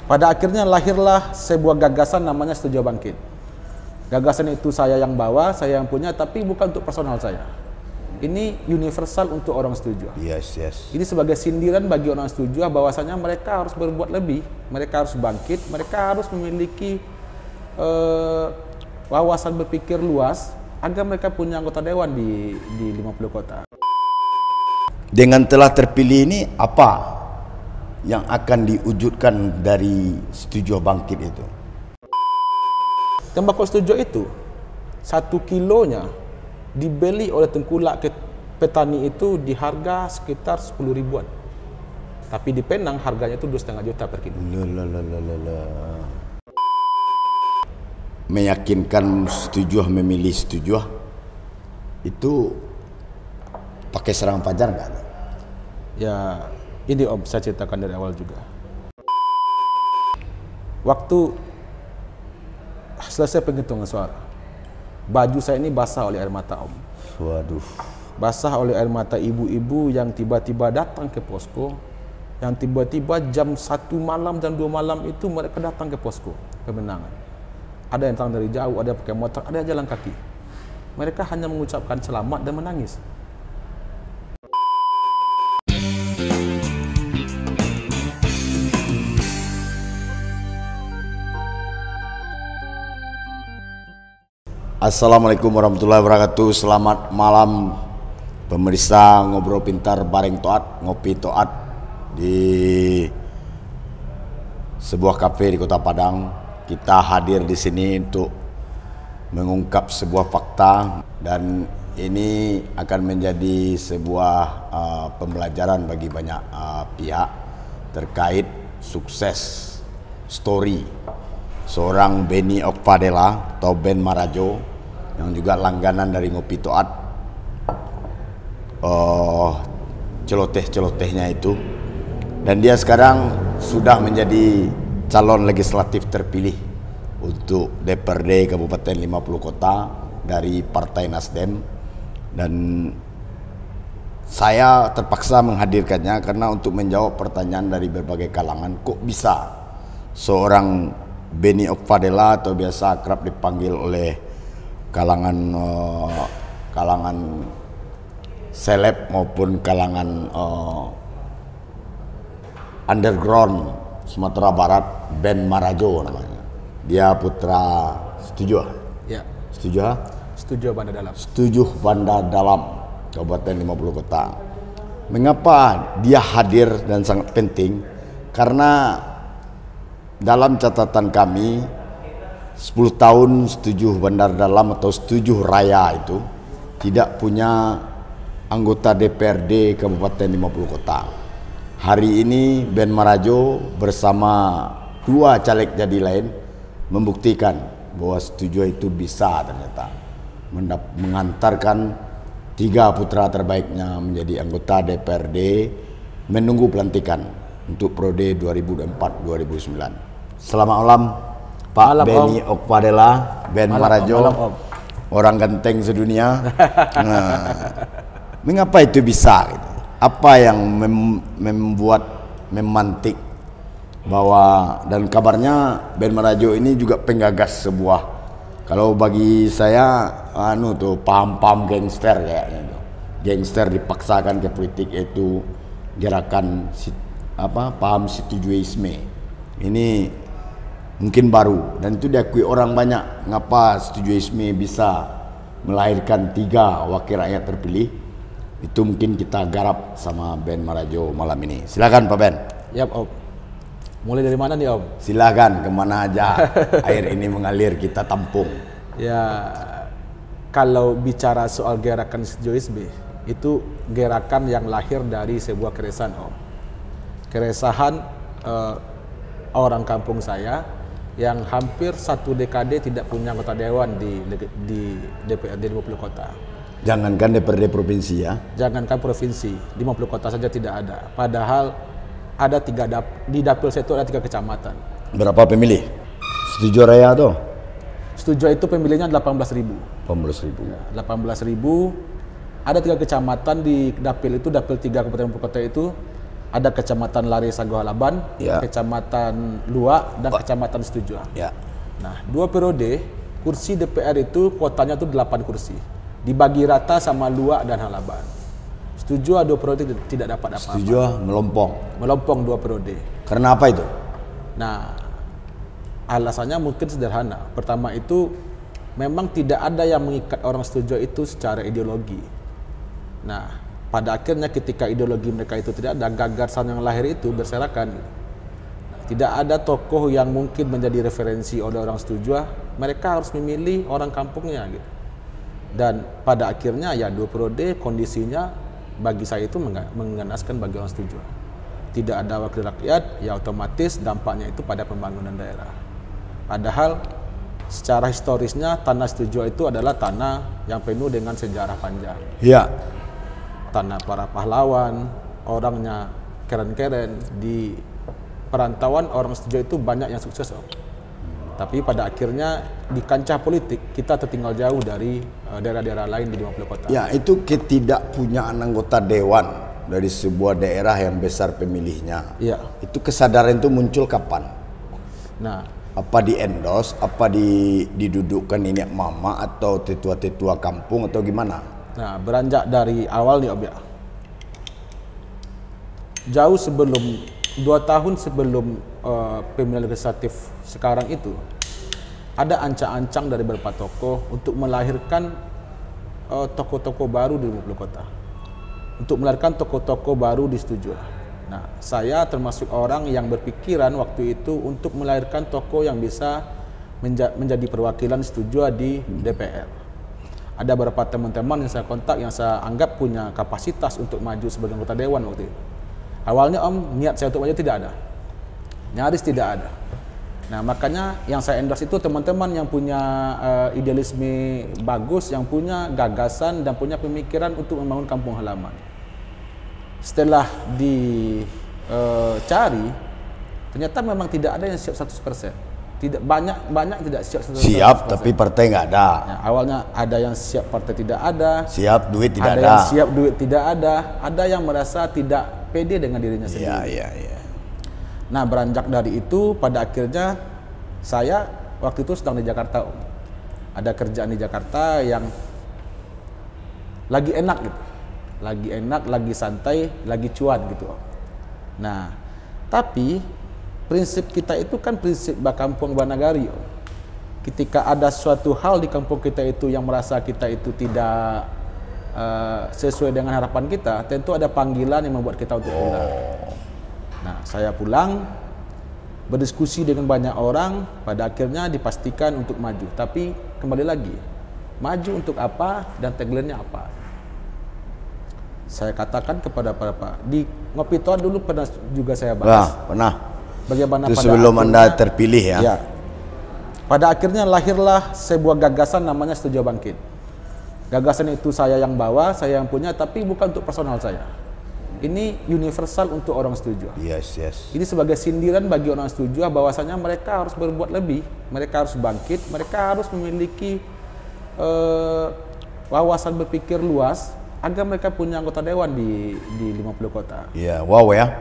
Pada akhirnya lahirlah sebuah gagasan namanya Setuju Bangkit. Gagasan itu saya yang bawa, saya yang punya, tapi bukan untuk personal saya. Ini universal untuk orang setuju. Yes, yes. Ini sebagai sindiran bagi orang setuju bahwasanya mereka harus berbuat lebih, mereka harus bangkit, mereka harus memiliki wawasan berpikir luas agar mereka punya anggota dewan di 50 kota. Dengan telah terpilih ini, apa yang akan diwujudkan dari Setuju Bangkit itu? Tembakau setuju itu 1 kilonya dibeli oleh tengkulak ke petani itu di harga sekitar 10 ribuan. Tapi di Penang harganya itu 2,5 juta per kilo. Meyakinkan Setuju memilih Setuju itu pakai serangan fajar nggak? Ya, ini Om saya ceritakan dari awal juga. Waktu selesai penghitungan suara, baju saya ini basah oleh air mata Om. Waduh. Basah oleh air mata ibu-ibu yang tiba-tiba datang ke posko, yang tiba-tiba jam 1 malam, jam 2 malam itu mereka datang ke posko pemenangan. Ada yang datang dari jauh, ada yang pakai motor, ada yang jalan kaki. Mereka hanya mengucapkan selamat dan menangis. Assalamualaikum warahmatullahi wabarakatuh. Selamat malam pemirsa Ngobrol Pintar bareng Toat, ngopi Toat di sebuah kafe di Kota Padang. Kita hadir di sini untuk mengungkap sebuah fakta, dan ini akan menjadi sebuah pembelajaran bagi banyak pihak terkait sukses story seorang Benny Okpadela atau Ben Marajo yang juga langganan dari Ngopi Toat, celoteh-celotehnya itu, dan dia sekarang sudah menjadi calon legislatif terpilih untuk DPRD Kabupaten 50 Kota dari Partai Nasdem. Dan saya terpaksa menghadirkannya karena untuk menjawab pertanyaan dari berbagai kalangan, kok bisa seorang Benny Okpadela atau biasa akrab dipanggil oleh kalangan seleb maupun kalangan underground Sumatera Barat, Ben Marajo namanya. Dia putra Setuju. Ya. Setuju? Setuju Banda Dalam. Setuju Banda Dalam, Kabupaten 50 Kota. Mengapa dia hadir dan sangat penting? Karena dalam catatan kami 10 tahun Setuju Bandar Dalam atau Setuju Raya itu tidak punya anggota DPRD Kabupaten 50 Kota. Hari ini Ben Marajo bersama 2 caleg jadi lain membuktikan bahwa Setuju itu bisa ternyata mengantarkan 3 putra terbaiknya menjadi anggota DPRD menunggu pelantikan untuk periode 2004-2009. Selamat malam Pak malam, Benny Okpadela, Ben malam, Marajo, malam, orang ganteng sedunia. Mengapa itu bisa? Gitu? Apa yang membuat memantik bahwa, dan kabarnya Ben Marajo ini juga penggagas sebuah, kalau bagi saya paham-paham gangster kayaknya. Gangster dipaksakan ke politik, itu gerakan paham Setujuisme. Ini mungkin baru dan itu diakui orang banyak. Ngapa Setujuisme bisa melahirkan 3 wakil rakyat terpilih? Itu mungkin kita garap sama Ben Marajo malam ini. Silakan Pak Ben. Yap Om. Mulai dari mana nih Om? Silakan, kemana aja air ini mengalir kita tampung. Ya, kalau bicara soal gerakan Setujuisme, itu gerakan yang lahir dari sebuah keresahan Om. Keresahan orang kampung saya yang hampir 1 dekade tidak punya anggota dewan di DPRD 50 Kota. Jangankan DPRD provinsi ya. Jangankan provinsi, di 50 kota saja tidak ada. Padahal ada 3 di dapil saya itu ada 3 kecamatan. Berapa pemilih? Setuju Raya tuh? Setuju itu pemilihnya 18.000. 18.000. Ya, 18.000. Ada 3 kecamatan di dapil itu, dapil 3 Kabupaten 50 Kota itu Ada Kecamatan Lare Sago Halaban, Ya. Kecamatan Luak, dan Kecamatan Setuju. Ya. Nah, 2 periode kursi DPR itu kuotanya tuh 8 kursi. Dibagi rata sama Luak dan Halaban. Setuju 2 periode tidak dapat apa-apa. Setuju melompong. Melompong 2 periode. Karena apa itu? Nah, alasannya mungkin sederhana. Pertama itu memang tidak ada yang mengikat orang Setuju itu secara ideologi. Nah, pada akhirnya ketika ideologi mereka itu tidak ada, gagasan yang lahir itu berserakan. Tidak ada tokoh yang mungkin menjadi referensi oleh orang Setuju. Mereka harus memilih orang kampungnya gitu. Dan pada akhirnya ya 2 periode kondisinya bagi saya itu mengenaskan bagi orang Setuju. Tidak ada wakil rakyat, ya otomatis dampaknya itu pada pembangunan daerah. Padahal secara historisnya tanah Setuju itu adalah tanah yang penuh dengan sejarah panjang. Iya. Tanah para pahlawan, orangnya keren-keren. Di perantauan orang Setuju itu banyak yang sukses, Om. Tapi pada akhirnya di kancah politik kita tertinggal jauh dari daerah-daerah lain di 50 kota. Ya, itu ketidakpunyaan anggota dewan dari sebuah daerah yang besar pemilihnya. Iya. Itu kesadaran itu muncul kapan? Nah, Apa di endorse, apa didudukkan ini mama atau tetua-tetua kampung atau gimana? nah beranjak dari awal nih, Om ya. Jauh sebelum 2 tahun sebelum pemilihan legislatif sekarang itu, ada ancang-ancang dari beberapa tokoh untuk melahirkan tokoh-tokoh baru di 50 kota. Untuk melahirkan tokoh-tokoh baru di Setuju. Nah, saya termasuk orang yang berpikiran waktu itu untuk melahirkan tokoh yang bisa menjadi perwakilan Setuju di DPR. Ada beberapa teman-teman yang saya kontak yang saya anggap punya kapasitas untuk maju sebagai anggota dewan waktu itu. Awalnya, Om, niat saya untuk maju tidak ada. Nyaris tidak ada. Nah, makanya yang saya endorse itu teman-teman yang punya idealisme bagus, yang punya gagasan dan punya pemikiran untuk membangun kampung halaman. Setelah dicari, ternyata memang tidak ada yang siap 100%. Tidak banyak tidak siap 100%. Siap, tapi partai nggak ada. Ya, awalnya ada yang siap, partai tidak ada. Siap, duit tidak Ada ada. yang siap, duit tidak ada. Ada yang merasa tidak pede dengan dirinya sendiri. Iya. Nah, beranjak dari itu, pada akhirnya saya waktu itu sedang di Jakarta, Om. Ada kerjaan di Jakarta yang lagi enak gitu. Lagi enak, lagi santai, lagi cuan gitu, Om. Nah, tapi prinsip kita itu kan prinsip Bakampung Banagari, Om. Ketika ada suatu hal di kampung kita itu yang merasa kita itu tidak sesuai dengan harapan kita, tentu ada panggilan yang membuat kita untuk pulang. Nah, saya pulang, berdiskusi dengan banyak orang, pada akhirnya dipastikan untuk maju. Tapi kembali lagi, maju untuk apa dan tagline-nya apa? Saya katakan kepada Pak, di Ngopi Toa dulu pernah juga saya bahas. Pernah. Bagaimana Itu pada sebelum akhirnya, Anda terpilih ya? Ya. Pada akhirnya lahirlah sebuah gagasan namanya Setuju Bangkit. Gagasan itu saya yang bawa, saya yang punya, tapi bukan untuk personal saya. Ini universal untuk orang Setuju. Yes. Ini sebagai sindiran bagi orang Setuju bahwasanya mereka harus berbuat lebih, mereka harus bangkit, mereka harus memiliki wawasan berpikir luas agar mereka punya anggota dewan di 50 kota. Iya, wow ya.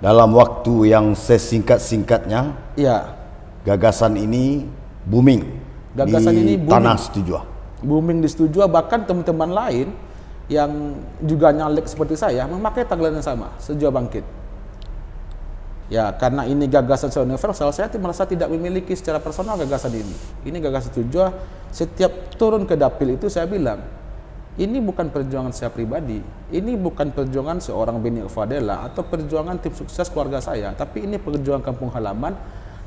Dalam waktu yang sesingkat-singkatnya, Iya. gagasan ini booming. Gagasan di ini booming. tanah Setuju. Booming di Setuju, bahkan teman-teman lain yang juga nyalek seperti saya memakai tagline yang sama, Setuju Bangkit. Ya, karena ini gagasan secara universal, saya merasa tidak memiliki secara personal gagasan ini. Ini gagasan Setuju. Setiap turun ke dapil itu saya bilang, ini bukan perjuangan saya pribadi, ini bukan perjuangan seorang Beni Fadela atau perjuangan tim sukses keluarga saya, tapi ini perjuangan kampung halaman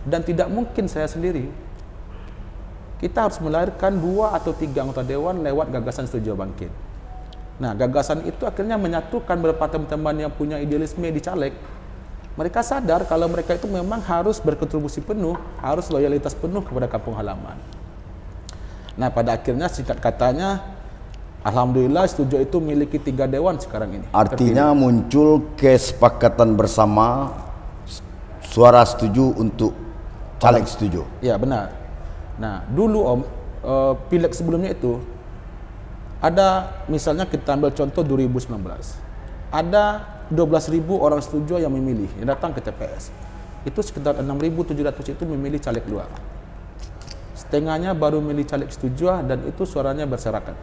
dan tidak mungkin saya sendiri. Kita harus melahirkan 2 atau 3 anggota dewan lewat gagasan Setuju Bangkit. Nah, gagasan itu akhirnya menyatukan beberapa teman-teman yang punya idealisme di caleg. Mereka sadar kalau mereka itu memang harus berkontribusi penuh, harus loyalitas penuh kepada kampung halaman. Nah, pada akhirnya singkat katanya, alhamdulillah Setuju itu memiliki 3 dewan sekarang ini. Artinya muncul kesepakatan bersama suara setuju untuk caleg setuju. Ya, benar. Nah, dulu Om, pileg sebelumnya itu ada, misalnya kita ambil contoh 2019. ada 12.000 orang setuju yang memilih, yang datang ke TPS. Itu sekitar 6.700 itu memilih caleg luar. Setengahnya baru memilih caleg setuju dan itu suaranya berserakat.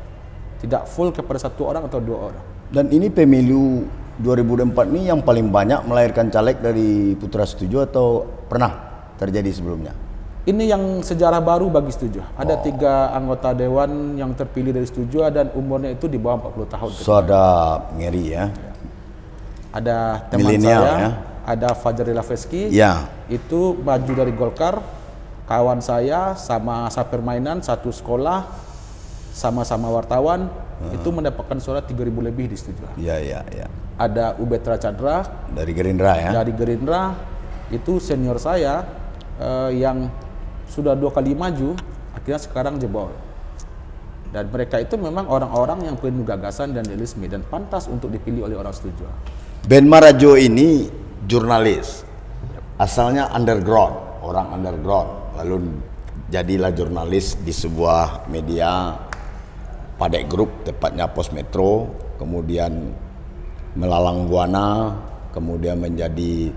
Tidak full kepada satu orang atau dua orang. Dan ini pemilu 2004 ini yang paling banyak melahirkan caleg dari Putra Setuju atau pernah terjadi sebelumnya? Ini yang sejarah baru bagi Setuju. Ada 3 anggota dewan yang terpilih dari Setuju dan umurnya itu di bawah 40 tahun. Sadap, ngeri ya. Ada teman Milenial, saya, ya. ada Fajar Lafeski, Ya. itu maju dari Golkar. Kawan saya sama permainan, satu sekolah, sama-sama wartawan, itu mendapatkan suara 3.000 lebih di Setuju. Ya, ya, ya. Ada Ubetra Chandra Dari Gerindra ya. dari Gerindra, itu senior saya yang sudah 2 kali maju, akhirnya sekarang jebol. Dan mereka itu memang orang-orang yang penuh gagasan dan idealisme dan pantas untuk dipilih oleh orang Setuju. Ben Marajo ini jurnalis, asalnya underground, orang underground, lalu jadilah jurnalis di sebuah media Padek Group, tepatnya Pos Metro, kemudian melalang buana, kemudian menjadi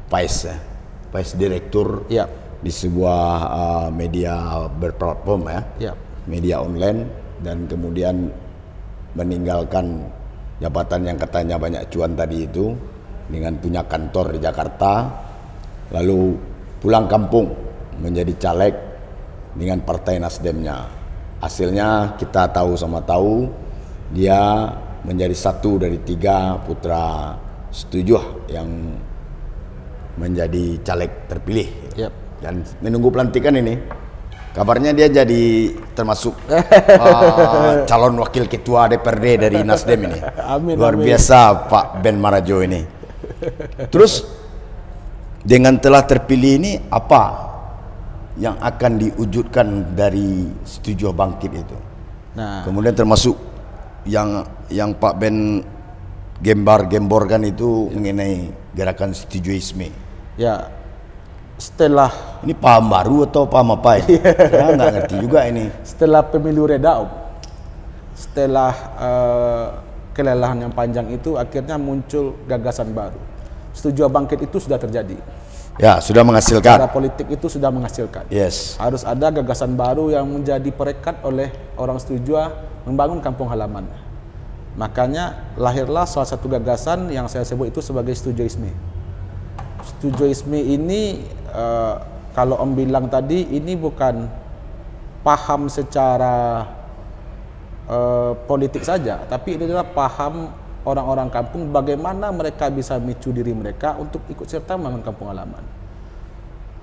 vice direktur Ya. di sebuah media berplatform Ya. media online, dan kemudian meninggalkan jabatan yang katanya banyak cuan tadi itu dengan punya kantor di Jakarta, lalu pulang kampung menjadi caleg dengan partai Nasdemnya. Hasilnya kita tahu sama tahu, dia menjadi 1 dari 3 putra Setuju yang menjadi caleg terpilih. Yep. Dan menunggu pelantikan ini, kabarnya dia jadi termasuk calon wakil ketua DPRD dari Nasdem ini. Amin, Luar amin. biasa Pak Ben Marajo ini. Terus dengan telah terpilih ini, apa yang akan diwujudkan dari Setuju Bangkit itu? Nah, Kemudian termasuk yang Pak Ben gemborkan itu mengenai gerakan Setujuisme. ya setelah Ini paham baru atau paham apa ini? Saya nggak ngerti juga ini. setelah pemilu reda, setelah kelelahan yang panjang itu, akhirnya muncul gagasan baru. Setuju Bangkit itu sudah terjadi. Ya, sudah Cara menghasilkan. politik itu sudah menghasilkan. Yes. Harus ada gagasan baru yang menjadi perekat oleh orang Setuju membangun kampung halaman. Makanya lahirlah salah satu gagasan yang saya sebut itu sebagai Setujuisme. Setujuisme ini kalau Om bilang tadi, ini bukan paham secara politik saja, tapi ini adalah paham orang-orang kampung bagaimana mereka bisa memicu diri mereka untuk ikut serta membangun kampung halaman.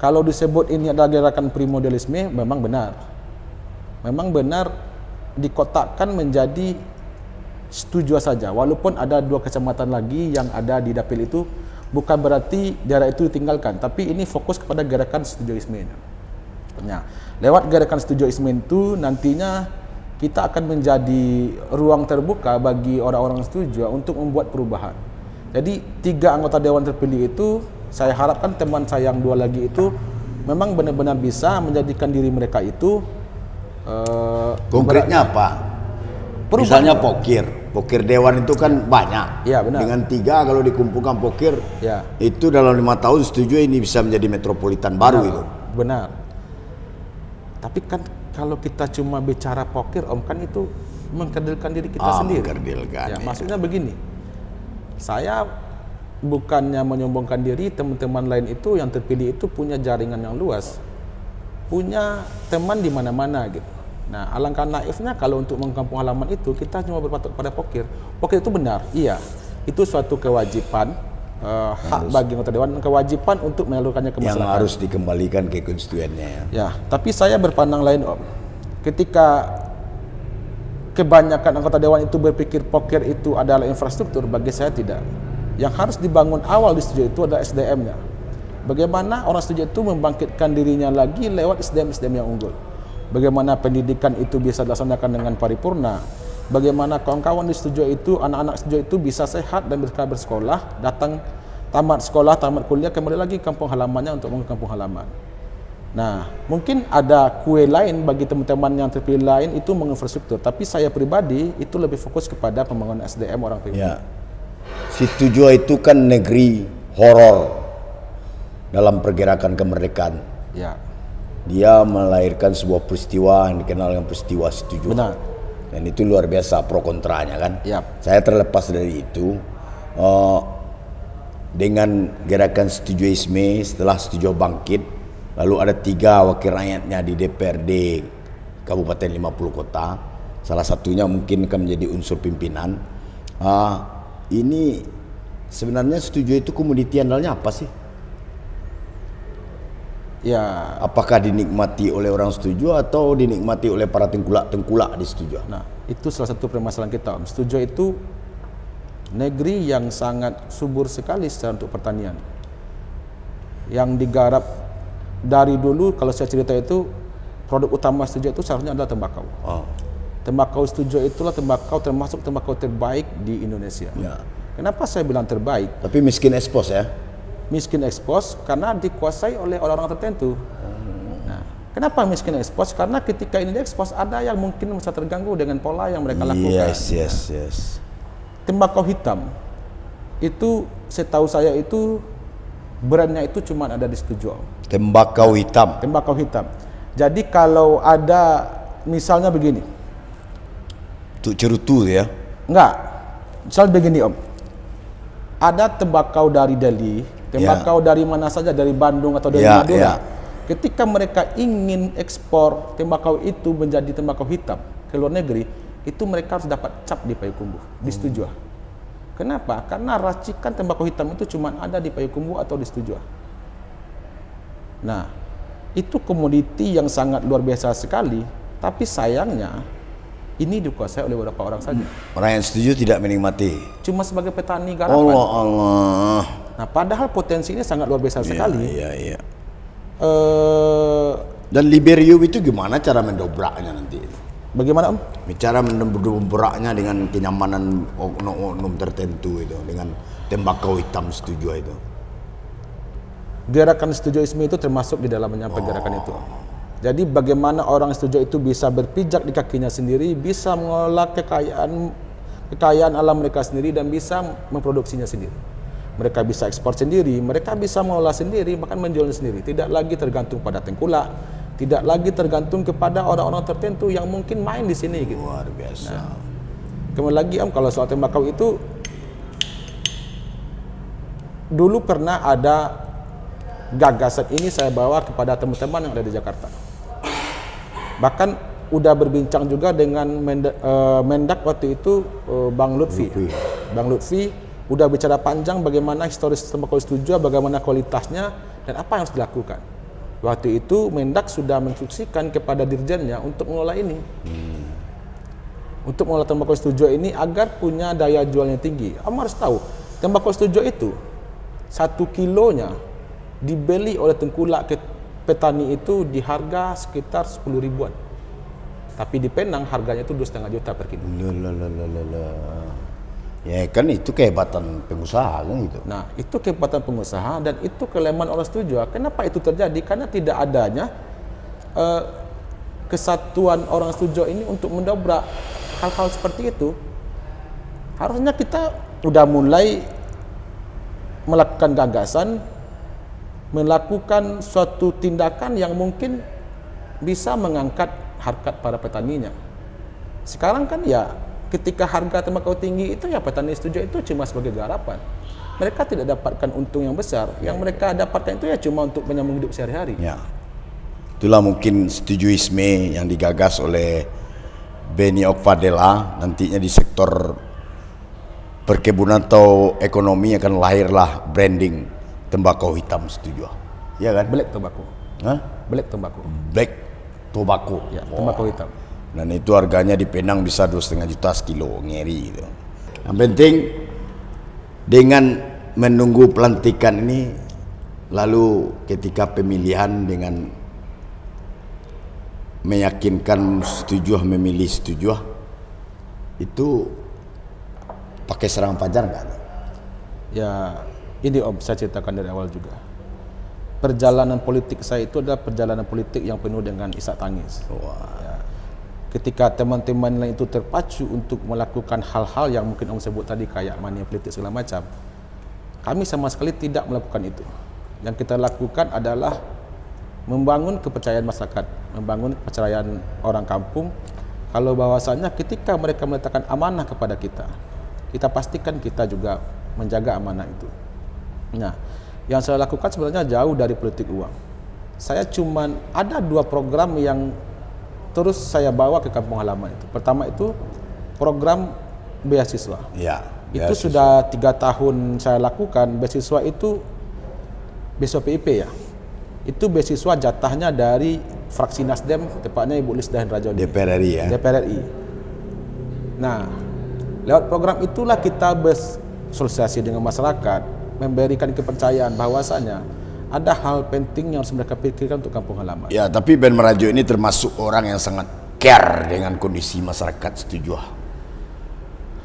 Kalau disebut ini adalah gerakan primordialisme, memang benar. Memang benar dikotakkan menjadi Setuju saja, walaupun ada 2 kecamatan lagi yang ada di dapil itu, bukan berarti daerah itu ditinggalkan, tapi ini fokus kepada gerakan Setujuisme. Nah, lewat gerakan Setujuisme itu nantinya kita akan menjadi ruang terbuka bagi orang-orang Setuju untuk membuat perubahan. Jadi 3 anggota dewan terpilih itu, saya harapkan teman saya yang 2 lagi itu memang benar-benar bisa menjadikan diri mereka itu Konkretnya apa? perubahan. Misalnya pokir dewan itu kan banyak. Ya, benar. Dengan 3 kalau dikumpulkan pokir, Ya. itu dalam 5 tahun Setuju ini bisa menjadi metropolitan baru itu. Benar. Tapi kan kalau kita cuma bicara pokir, Om, kan itu mengkerdilkan diri kita sendiri. Mengkerdilkan, Ya, ya. maksudnya begini. Saya bukannya menyombongkan diri, teman-teman lain itu yang terpilih itu punya jaringan yang luas. Punya teman di mana-mana gitu. Nah, alangkah naifnya kalau untuk mengkampung halaman itu kita cuma berpatok pada pokir. Pokir itu benar, iya. Itu suatu kewajiban, hak bagi anggota dewan, kewajiban untuk menyalurkannya ke Yang masyarakat. harus dikembalikan ke konstituennya ya. Ya, tapi saya berpandang lain, Om. Ketika kebanyakan anggota dewan itu berpikir pokir itu adalah infrastruktur, bagi saya tidak. Yang harus dibangun awal di Setuju itu adalah SDM-nya. Bagaimana orang Setuju itu membangkitkan dirinya lagi lewat SDM yang unggul. Bagaimana pendidikan itu bisa dilaksanakan dengan paripurna. Bagaimana kawan-kawan di Setuju itu, anak-anak Setuju itu bisa sehat dan bisa bersekolah, datang tamat sekolah, tamat kuliah, kembali lagi ke kampung halamannya untuk membangun kampung halaman. Nah, mungkin ada kue lain bagi teman-teman yang terpilih lain itu menginfrastruktur, tapi saya pribadi itu lebih fokus kepada pembangunan SDM orang pribadi. Ya. Situjua itu kan negeri horor dalam pergerakan kemerdekaan. Ya, Dia melahirkan sebuah peristiwa yang dikenal dengan peristiwa Situjua. benar. Dan itu luar biasa pro kontranya kan. Yap. Saya terlepas dari itu, dengan gerakan Setujuisme setelah Setuju bangkit, lalu ada 3 wakil rakyatnya di DPRD Kabupaten 50 kota. Salah satunya mungkin akan menjadi unsur pimpinan. Ini sebenarnya Setuju itu komoditi andalnya apa sih? Ya, Apakah dinikmati oleh orang Setuju atau dinikmati oleh para tengkulak-tengkulak di Setuju? nah itu salah satu permasalahan kita, Om. Setuju itu negeri yang sangat subur sekali secara untuk pertanian. Yang digarap dari dulu, kalau saya cerita itu, produk utama Setuju itu seharusnya adalah tembakau. Tembakau Setuju itulah tembakau termasuk tembakau terbaik di Indonesia. Ya. Kenapa saya bilang terbaik? Tapi miskin ekspos ya. Miskin ekspos karena dikuasai oleh orang-orang tertentu. Nah, kenapa miskin ekspos? Karena ketika ini diekspos ada yang mungkin bisa terganggu dengan pola yang mereka lakukan. Yes. Tembakau hitam itu setahu saya itu brandnya itu cuma ada di Setuju. Tembakau hitam. Tembakau hitam. Jadi kalau ada misalnya begini, Untuk cerutu ya. enggak, misal begini Om, ada tembakau dari Delhi, tembakau dari mana saja, dari Bandung atau dari Madura. Ketika mereka ingin ekspor tembakau itu menjadi tembakau hitam ke luar negeri, itu mereka harus dapat cap di Payakumbuh, di Setuju. Kenapa? Karena racikan tembakau hitam itu cuma ada di Payakumbuh atau di Setuju. Nah, itu komoditi yang sangat luar biasa sekali, tapi sayangnya ini dikuasai oleh beberapa orang saja. Orang yang setuju tidak menikmati. Cuma sebagai petani garapan. Allah. Nah, padahal potensi ini sangat luar biasa sekali. Iya. Dan Liberium itu gimana cara mendobraknya nanti? Bagaimana Om? Bicara mendobraknya dengan kenyamanan oknum tertentu itu, dengan tembakau hitam Setuju itu. Gerakan Setujuisme itu termasuk di dalamnya pergerakan itu. Jadi bagaimana orang Setuju itu bisa berpijak di kakinya sendiri, bisa mengelola kekayaan alam mereka sendiri dan bisa memproduksinya sendiri. Mereka bisa ekspor sendiri, mereka bisa mengelola sendiri, bahkan menjualnya sendiri. Tidak lagi tergantung pada tengkulak, tidak lagi tergantung kepada orang-orang tertentu yang mungkin main di sini gitu. Luar biasa. Nah, kemudian lagi Om, kalau soal tembakau itu dulu pernah ada gagasan ini saya bawa kepada teman-teman yang ada di Jakarta. Bahkan udah berbincang juga dengan Mendak waktu itu, Bang Lutfi. Bang Lutfi udah bicara panjang bagaimana historis tembakau Setuju, bagaimana kualitasnya dan apa yang harus dilakukan. Waktu itu Mendak sudah menginstruksikan kepada dirjennya untuk mengelola ini. Untuk mengelola tembakau Setuju ini agar punya daya jualnya tinggi. Kamu harus tahu, tembakau Setuju itu 1 kilonya dibeli oleh tengkulak petani itu di harga sekitar 10 ribuan. Tapi di Penang harganya itu 2,5 juta per kilo. Ya kan itu kehebatan pengusaha kan gitu. Nah, itu kehebatan pengusaha dan itu kelemahan orang Setuju. Kenapa itu terjadi? Karena tidak adanya kesatuan orang Setuju ini untuk mendobrak hal-hal seperti itu. Harusnya kita udah mulai melakukan gagasan, melakukan suatu tindakan yang mungkin bisa mengangkat harkat para petaninya. Sekarang kan ya ketika harga tembakau tinggi itu ya petani Setuju itu cuma sebagai garapan. Mereka tidak dapatkan untung yang besar. Yang mereka dapatkan itu ya cuma untuk menyambung hidup sehari-hari. Ya. Itulah mungkin Setujuisme yang digagas oleh Beni Okfadela. Nantinya di sektor perkebunan atau ekonomi akan lahirlah branding tembakau hitam Setuju. Ya kan? Black tobacco. Hah? Black tobacco. Black tobacco. Ya, tembakau hitam. Dan itu harganya di Penang bisa 2,5 juta sekilo, ngeri gitu. Yang penting dengan menunggu pelantikan ini, lalu ketika pemilihan dengan meyakinkan Setuju memilih Setuju, itu pakai serangan fajar nggak? Ya, ini Om, saya ceritakan dari awal juga. Perjalanan politik saya itu adalah perjalanan politik yang penuh dengan isak tangis. Ya. ketika teman-teman lain itu terpacu untuk melakukan hal-hal yang mungkin Om sebut tadi kayak money politik segala macam, kami sama sekali tidak melakukan itu. Yang kita lakukan adalah membangun kepercayaan masyarakat, membangun kepercayaan orang kampung kalau bahwasanya ketika mereka meletakkan amanah kepada kita, kita pastikan kita juga menjaga amanah itu. Nah, yang saya lakukan sebenarnya jauh dari politik uang. Saya cuman ada 2 program yang terus saya bawa ke kampung halaman itu. Pertama itu program beasiswa. Ya, Itu sudah 3 tahun saya lakukan. Beasiswa itu beasiswa PIP ya. Itu beasiswa jatahnya dari fraksi Nasdem, tepatnya Ibu Lisdah Rajoni. DPR RI ya. DPR RI. Nah, lewat program itulah kita bersosialisasi dengan masyarakat, memberikan kepercayaan bahwasanya ada hal penting yang harus mereka pikirkan untuk kampung halaman. Ya, tapi Ben Merajo ini termasuk orang yang sangat care dengan kondisi masyarakat, setuju?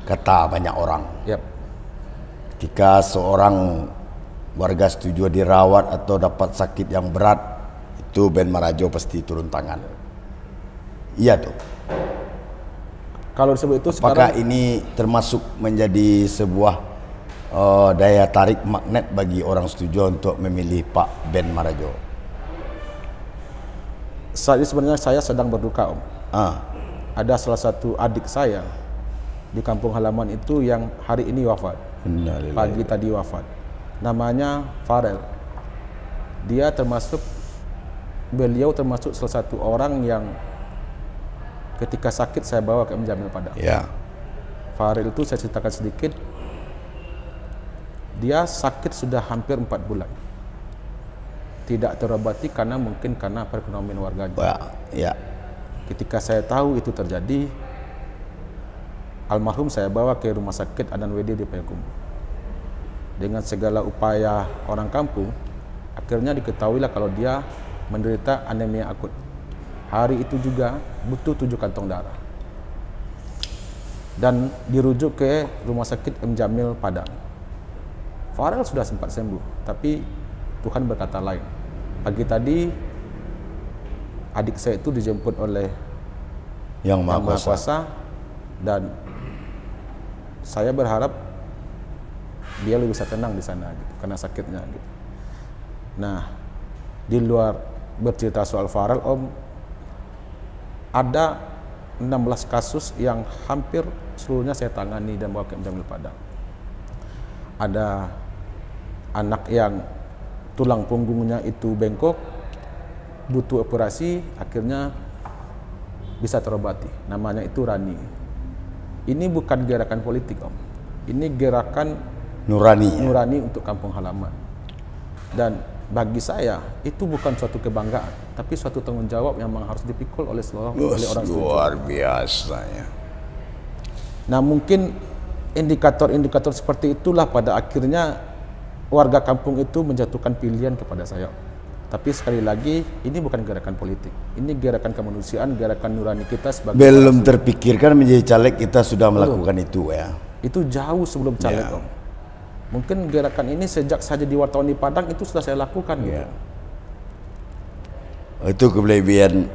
Kata banyak orang. Yep. Ketika seorang warga setuju dirawat atau dapat sakit yang berat, itu Ben Merajo pasti turun tangan. Iya tuh. Kalau disebut itu apakah sekarang, ini termasuk menjadi sebuah daya tarik magnet bagi orang setuju untuk memilih Pak Ben Merajo? saat ini sebenarnya saya sedang berduka, Om. Ah. Ada salah satu adik saya di kampung halaman itu yang hari ini wafat. Pagi tadi wafat. Namanya Farel. Beliau termasuk salah satu orang yang ketika sakit saya bawa ke Jamil Padang. Ya. Farel itu saya ceritakan sedikit. Dia sakit sudah hampir 4 bulan. Tidak terobati karena perekonomian warganya. Ya. Ketika saya tahu itu terjadi, almarhum saya bawa ke rumah sakit Adan WD di Payakumbuh. Dengan segala upaya orang kampung, akhirnya diketahuilah kalau dia menderita anemia akut. Hari itu juga butuh 7 kantong darah. Dan dirujuk ke rumah sakit M. Jamil Padang. Farel sudah sempat sembuh, tapi Tuhan berkata lain. Pagi tadi adik saya itu dijemput oleh Yang Maha Kuasa, dan saya berharap dia lebih bisa tenang di sana gitu, karena sakitnya gitu. Nah, di luar bercerita soal Farel, Om, ada 16 kasus yang hampir seluruhnya saya tangani dan bawa ke Jamil Padang. Ada anak yang tulang punggungnya itu bengkok, butuh operasi, akhirnya bisa terobati. Namanya itu Rani. Ini bukan gerakan politik, Om. Ini gerakan nurani untuk kampung halaman. Dan bagi saya itu bukan suatu kebanggaan, tapi suatu tanggung jawab yang memang harus dipikul oleh seluruh oleh orang setuju. Luar biasa ya. Nah, mungkin indikator-indikator seperti itulah pada akhirnya warga kampung itu menjatuhkan pilihan kepada saya. Tapi sekali lagi, ini bukan gerakan politik. Ini gerakan kemanusiaan, gerakan nurani kita sebagai belum terpikirkan menjadi caleg, kita sudah melakukan itu ya. Itu jauh sebelum caleg, Om. Mungkin gerakan ini sejak saja di wartawan di Padang itu sudah saya lakukan gitu. Itu kelebihan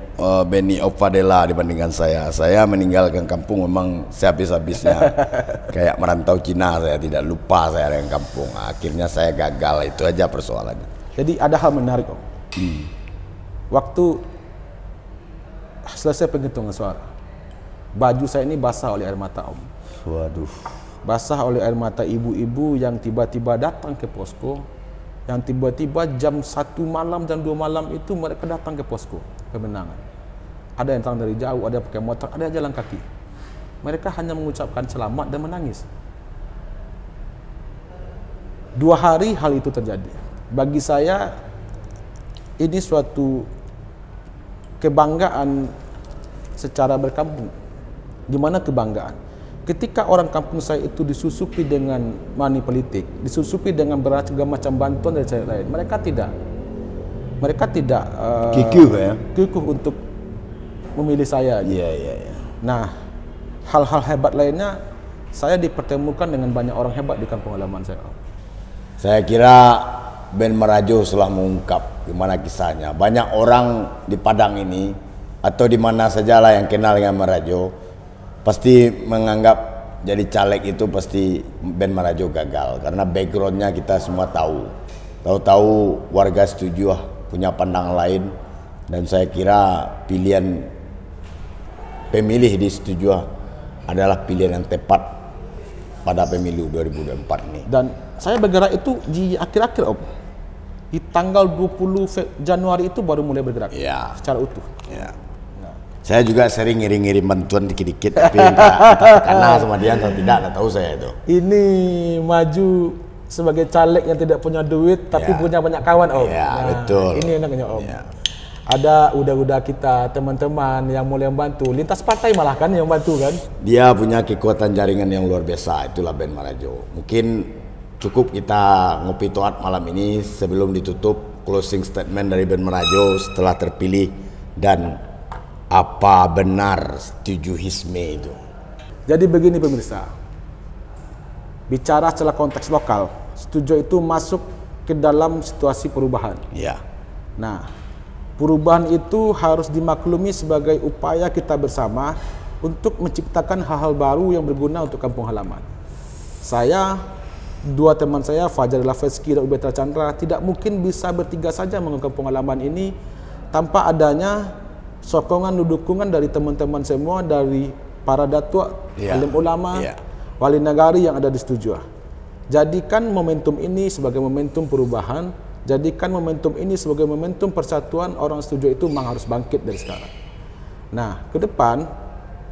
Benny Opfadela dibandingkan saya. Saya meninggalkan kampung memang sehabis-habisnya. Kayak merantau Cina, saya tidak lupa saya dengan kampung. Akhirnya saya gagal, itu aja persoalannya. Jadi ada hal menarik, Om. Waktu selesai penghitungan suara, baju saya ini basah oleh air mata, Om. Waduh. Basah oleh air mata ibu-ibu yang tiba-tiba datang ke posko, yang tiba-tiba jam 1 malam, jam 2 malam itu mereka datang ke posko kemenangan. Ada yang datang dari jauh, ada yang pakai motor, ada yang jalan kaki. Mereka hanya mengucapkan selamat dan menangis. 2 hari hal itu terjadi. Bagi saya ini suatu kebanggaan secara berkampung. Gimana kebanggaan? Ketika orang kampung saya itu disusupi dengan money politik, disusupi dengan beragam macam bantuan dari saya lain, mereka tidak kikuh untuk memilih saya. Iya. Nah, hal-hal hebat lainnya saya dipertemukan dengan banyak orang hebat di kampung halaman saya. Saya kira Ben Merajo setelah mengungkap gimana kisahnya. Banyak orang di Padang ini atau di mana sajalah yang kenal dengan Marajo pasti menganggap jadi caleg itu pasti Ben Marajo gagal karena backgroundnya kita semua tahu warga setuju punya pandangan lain, dan saya kira pilihan pemilih di setuju adalah pilihan yang tepat pada pemilu 2024 ini. Dan saya bergerak itu di akhir-akhir Om. Di tanggal 20 Januari itu baru mulai bergerak secara utuh. Ya. Saya juga sering ngirim bantuan dikit-dikit, tapi entah karena sama dia atau tidak tahu saya itu. Ini maju sebagai caleg yang tidak punya duit tapi punya banyak kawan Om. Betul. Ini enaknya Om. Ada udah kita teman-teman yang mulai membantu, lintas partai malah kan yang bantu kan. Dia punya kekuatan jaringan yang luar biasa, itulah Ben Marajo. Mungkin cukup kita ngopi toat malam ini sebelum ditutup closing statement dari Ben Marajo setelah terpilih dan apa benar setuju Hisme itu. Jadi begini pemirsa, bicara secara konteks lokal, setuju itu masuk ke dalam situasi perubahan. Ya. Nah, perubahan itu harus dimaklumi sebagai upaya kita bersama untuk menciptakan hal-hal baru yang berguna untuk kampung halaman. Saya, dua teman saya, Fajar Lafeski dan Ubetra Chandra, tidak mungkin bisa bertiga saja mengelola kampung halaman ini tanpa adanya sokongan dukungan dari teman-teman semua, dari para datuk, alim ulama, wali negari yang ada di Setuju. Jadikan momentum ini sebagai momentum perubahan, jadikan momentum ini sebagai momentum persatuan. Orang Setuju itu memang harus bangkit dari sekarang. Nah, ke depan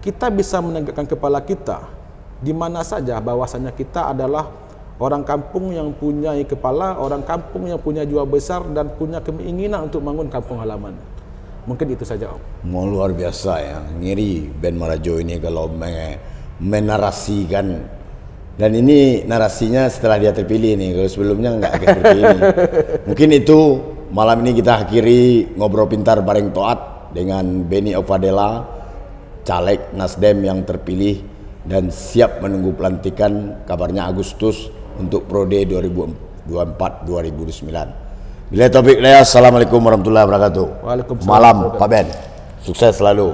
kita bisa menegakkan kepala kita di mana saja bahwasanya kita adalah orang kampung yang punya kepala, orang kampung yang punya jiwa besar dan punya keinginan untuk membangun kampung halaman. Mungkin itu saja Om. Mau luar biasa ya, ngiri Ben Marajo ini kalau menarasikan. Dan ini narasinya setelah dia terpilih nih, kalau sebelumnya nggak seperti ini. Mungkin itu malam ini kita akhiri ngobrol pintar bareng Toat dengan Beni Ovadela, caleg Nasdem yang terpilih dan siap menunggu pelantikan kabarnya Agustus untuk Prode 2024-2029. Bila topik lea, assalamualaikum warahmatullahi wabarakatuh. Waalaikumsalam. Malam Pak Ben, sukses selalu.